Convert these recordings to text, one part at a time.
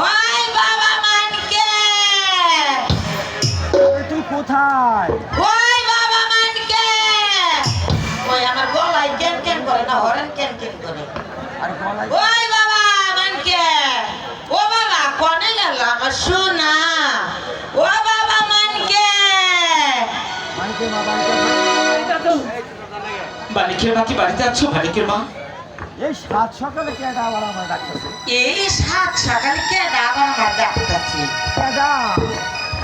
ওই বাবা মানকে তুই কোথায়? ওই বাবা মানকে ওই আমার গলায় কেন কেন করে না হরেন কেন কেন করে আর গলায় ওই বাবা মানকে ও বাবা কোনে গেল আমার সোনা ও বাবা মানকে মাইকে মা বাড়িতে মানিকের মা কি বাড়িতে আছো? মানিকের মা এই সাত সকালে কেডা আবার আমার ডাকতেছে? এই সাত সকালে কেডা আবার আমার ডাকতাছে কেডা?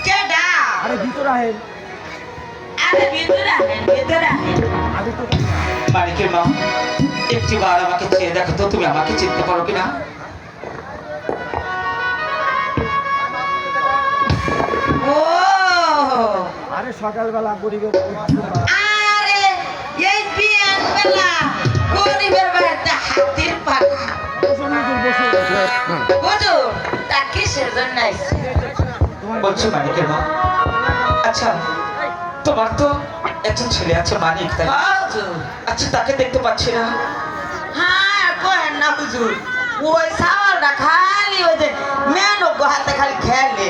কেডা আরে ভিতর আহেন। আরে ভিতরে আহেন ভিতরে আহেন আমি তো মানিকের মা একটি বার আমাকে চেয়ে দেখো তো, তুমি আমাকে চিনতে পারো কিনা? ও আরে সকালবেলা গরিবের আরে এই বিয়ান বেলা গরিবের বাড়িতে হাতির পালা বুঝো তা কিসের জন্য আইছে বলছো মানিকের মা, আচ্ছা তোমার তো একজন ছেলে আছে মানিক, তাই না? হুজুর আচ্ছা তাকে দেখতে পাচ্ছি না। হ্যাঁ কোহেন না হুজুর ওই সাওয়ালটা খালি ওই যে মেনক হাতে খালি খেলে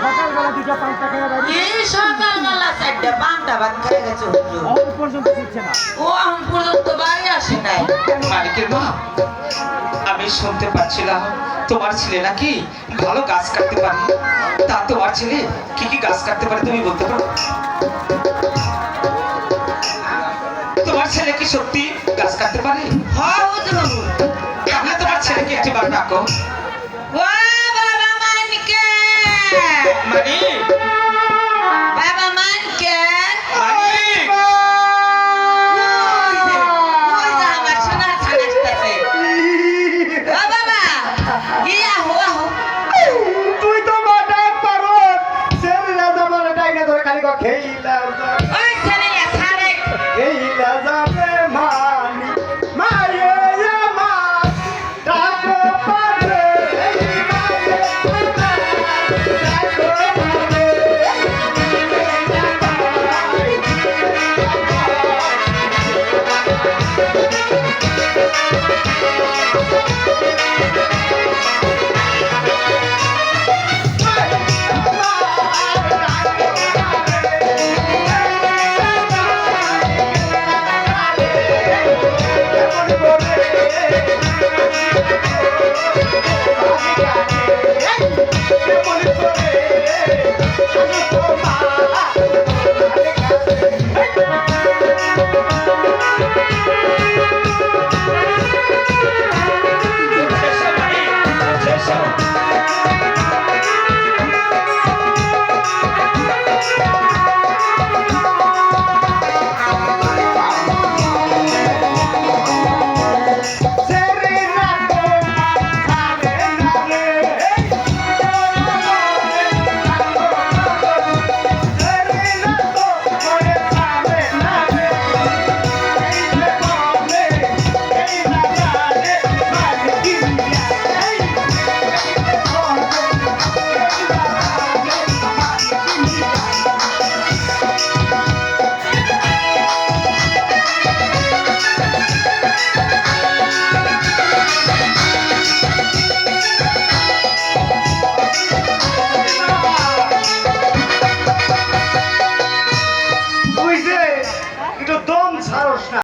সকালবেলা দুটো পাঁচটা খেয়ে বাড়ি এই সকালবেলা চারটে পাঁচটা ভাত খেয়ে গেছে হুজুর অল্প পর্যন্ত দিচ্ছে না। ও এখন পর্যন্ত বাড়ি আসে নাই মানিকের মা আমি শুনতে পাচ্ছিলাম তোমার ছেলে নাকি ভালো গাছ কাটতে পারে। তা তোমার ছেলে কি কি গাছ কাটতে পারে তুমি বলতে পারো? তোমার ছেলে কি সত্যি গাছ কাটতে পারে? হ্যাঁ হুজুর তাহলে তোমার ছেলেকে একটি বার ডাকো।